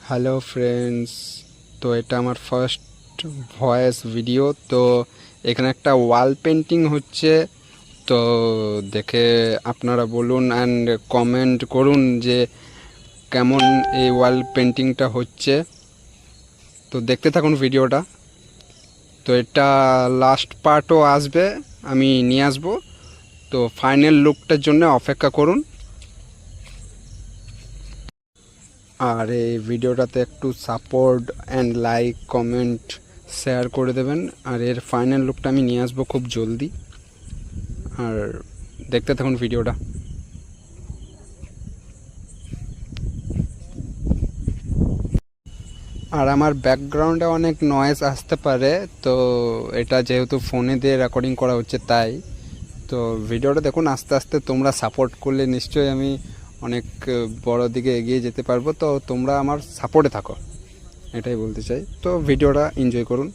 Hello friends, তো এটা আমার ফার্স্ট ভয়েস ভিডিও। তো এখানে একটা ওয়াল পেন্টিং হচ্ছে। তো দেখে আপনারা বলুন অ্যান্ড কমেন্ট করুন যে কেমন এই ওয়াল পেন্টিংটা হচ্ছে। তো দেখতে থাকুন ভিডিওটা। তো এটা লাস্ট পার্টও আসবে, আমি নিয়ে আসবো। তো ফাইনাল লুকটার জন্য অপেক্ষা করুন। আর এই ভিডিওটাতে একটু support and like comment share করে দেবেন। আর এর ফাইনাল লুকটা আমি নিয়ে আসবো খুব জলদি। আর দেখতে থাকুন ভিডিওটা। আর আমার ব্যাকগ্রাউন্ডে অনেক নয়েজ আসতে পারে, তো এটা যেহেতু ফোনে দিয়ে রেকর্ডিং করা হচ্ছে তাই। তো ভিডিওটা দেখুন, আস্তে আস্তে তোমরা সাপোর্ট করলে নিশ্চয়ই আমি অনেক বড় দিকে এগিয়ে যেতে পারবো। তো তোমরা আমার সাপোর্টে থাকো, এটাই বলতে চাই। তো ভিডিওটা এনজয় করুন।